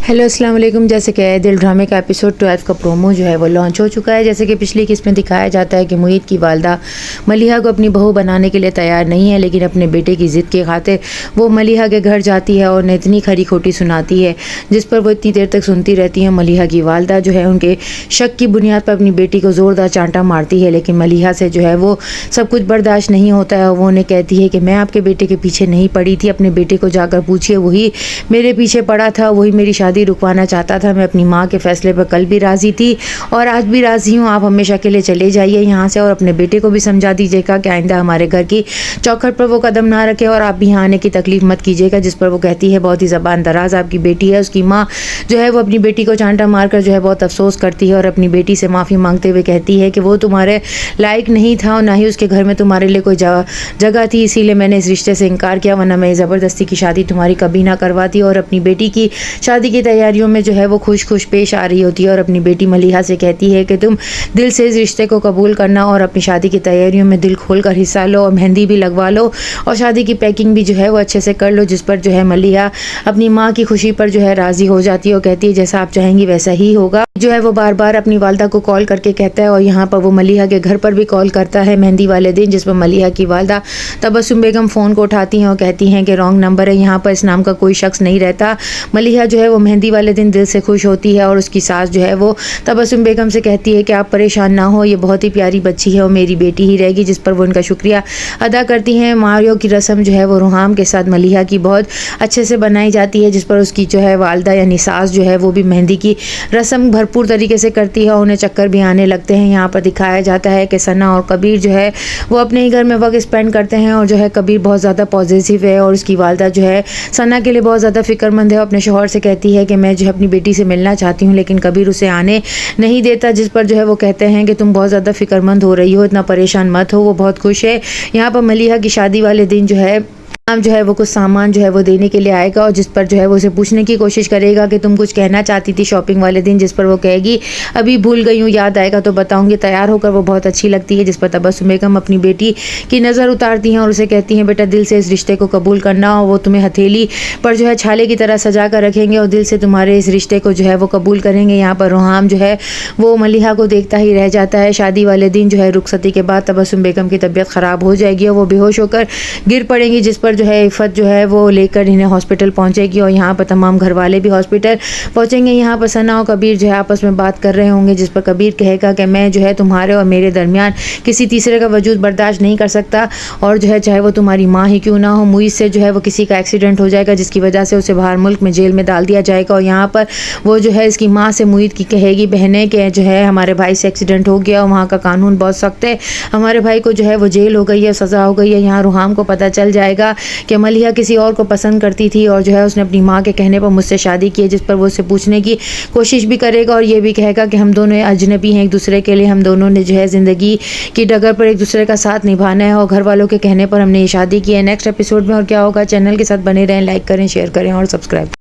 Hello अस्सलाम वालेकुम। जैसे कि दिल ड्रामे का एपिसोड 12 का प्रोमो जो है वो लॉन्च हो चुका है। जैसे कि पिछली किस्त में दिखाया जाता है कि मुईद की वालदा मलिहा को अपनी बहू बनाने के लिए तैयार नहीं है, लेकिन अपने बेटे की ज़िद के खातिर वो मलिहा के घर जाती है और उन्हें इतनी खरी खोटी सुनाती है, जिस पर वो इतनी देर तक सुनती रहती है। मलिहा की वालदा जो है उनके शक की बुनियाद पर अपनी बेटी को ज़ोरदार चांटा मारती है, लेकिन मलिहा से जो है वो सब कुछ बर्दाश्त नहीं होता है। वो उन्हें कहती है कि मैं आपके बेटे के पीछे नहीं पड़ी थी, अपने बेटे को जाकर पूछिए, वही मेरे पीछे पड़ा था, वही मेरी शादी रुकवाना चाहता था। मैं अपनी माँ के फैसले पर कल भी राजी थी और आज भी राजी हूँ। आप हमेशा के लिए चले जाइए यहाँ से और अपने बेटे को भी समझा दीजिएगा कि आइंदा हमारे घर की चौखट पर वो कदम ना रखे और आप भी यहाँ आने की तकलीफ मत कीजिएगा। जिस पर वो कहती है बहुत ही ज़बान दराज आपकी बेटी है। उसकी माँ जो है वो अपनी बेटी को चांटा मारकर जो है बहुत अफसोस करती है और अपनी बेटी से माफ़ी मांगते हुए कहती है कि वो तुम्हारे लायक नहीं था और ना ही उसके घर में तुम्हारे लिए कोई जगह थी, इसीलिए मैंने इस रिश्ते से इनकार किया, वरना मैं ज़बरदस्ती की शादी तुम्हारी कभी ना करवाती। और अपनी बेटी की शादी की तैयारियों में जो है वो खुश पेश आ रही होती है और अपनी बेटी मलिहा से कहती है कि तुम दिल से इस रिश्ते को कबूल करना और अपनी शादी की तैयारियों में दिल खोल कर हिस्सा लो और मेहंदी भी लगवा लो और शादी की पैकिंग भी जो है वो अच्छे से कर लो। जिस पर जो है मलिहा अपनी माँ की खुशी पर जो है राज़ी हो जाती है और कहती है जैसा आप चाहेंगी वैसा ही होगा। जो है वो बार बार अपनी वालदा को कॉल करके कहता है और यहाँ पर वो मलिहा के घर पर भी कॉल करता है मेहंदी वाले दिन, जिस पर मलिहा की वालदा तबस्सुम बेगम फ़ोन को उठाती हैं और कहती हैं कि रॉन्ग नंबर है, यहाँ पर इस नाम का कोई शख्स नहीं रहता। मलिहा जो है वो मेहंदी वाले दिन दिल से खुश होती है और उसकी सास जो है वो तबस्सुम बेगम से कहती है कि आप परेशान ना हो, ये बहुत ही प्यारी बच्ची है और मेरी बेटी ही रहेगी। जिस पर वो उनका शुक्रिया अदा करती हैं। मारियो की रस्म जो है वो रुहाम के साथ मलिहा की बहुत अच्छे से बनाई जाती है, जिस पर उसकी जो है वालदा यानी सास जो है वो भी मेहंदी की रस्म भरपूर तरीके से करती है और उन्हें चक्कर भी आने लगते हैं। यहाँ पर दिखाया जाता है कि सना और कबीर जो है वो अपने ही घर में वक्त स्पेंड करते हैं और जो है कबीर बहुत ज़्यादा पॉजिटिव है और उसकी वालदा जो है सना के लिए बहुत ज़्यादा फिक्रमंद है। अपने शौहर से कहती है कि मैं जो है अपनी बेटी से मिलना चाहती हूँ, लेकिन कबीर उसे आने नहीं देता। जिस पर जो है वो कहते हैं कि तुम बहुत ज़्यादा फिक्रमंद हो रही हो, इतना परेशान मत हो। वो बहुत खुश है। यहाँ पर मलिहा की शादी वाले दिन जो है जो है वो कुछ सामान जो है वो देने के लिए आएगा और जिस पर जो है वो उसे पूछने की कोशिश करेगा कि तुम कुछ कहना चाहती थी शॉपिंग वाले दिन, जिस पर वो कहेगी अभी भूल गई हूँ, याद आएगा तो बताऊंगी। तैयार होकर वो बहुत अच्छी लगती है, जिस पर तबस्सुम बेगम अपनी बेटी की नज़र उतारती हैं और उसे कहती हैं बेटा दिल से इस रिश्ते को कबूल करना और वो तुम्हें हथेली पर जो है छाले की तरह सजा कर रखेंगे और दिल से तुम्हारे इस रिश्ते को जो है वो कबूल करेंगे। यहाँ पर रुहाम जो है वो मलिहा को देखता ही रह जाता है। शादी वाले दिन जो है रुखसती के बाद तबस्सुम बेगम की तबीयत ख़राब हो जाएगी और वो बेहोश होकर गिर पड़ेंगी, जिस पर जो है इफ़त जो है वो लेकर इन्हें हॉस्पिटल पहुंचेगी और यहाँ पर तमाम घर वाले भी हॉस्पिटल पहुंचेंगे। यहाँ पर सना और कबीर जो है आपस में बात कर रहे होंगे, जिस पर कबीर कहेगा कि मैं जो है तुम्हारे और मेरे दरमियान किसी तीसरे का वजूद बर्दाश्त नहीं कर सकता और जो है चाहे वो तुम्हारी माँ ही क्यों ना हो। मुईद से जो है वो किसी का एक्सीडेंट हो जाएगा जिसकी वजह से उसे बाहर मुल्क में जेल में डाल दिया जाएगा और यहाँ पर वो जो है इसकी माँ से मुईद की कहेगी बहनें कि जो है हमारे भाई से एक्सीडेंट हो गया और वहाँ का कानून बहुत सख्त है, हमारे भाई को जो है वो जेल हो गई है, सज़ा हो गई है। यहाँ रुहाम को पता चल जाएगा कि मलिहा किसी और को पसंद करती थी और जो है उसने अपनी माँ के कहने पर मुझसे शादी की है, जिस पर वो उससे पूछने की कोशिश भी करेगा और ये भी कहेगा कि हम दोनों अजनबी हैं एक दूसरे के लिए, हम दोनों ने जो है ज़िंदगी की डगर पर एक दूसरे का साथ निभाना है और घर वालों के कहने पर हमने ये शादी की है। नेक्स्ट एपिसोड में और क्या होगा, चैनल के साथ बने रहें, लाइक करें, शेयर करें और सब्सक्राइब।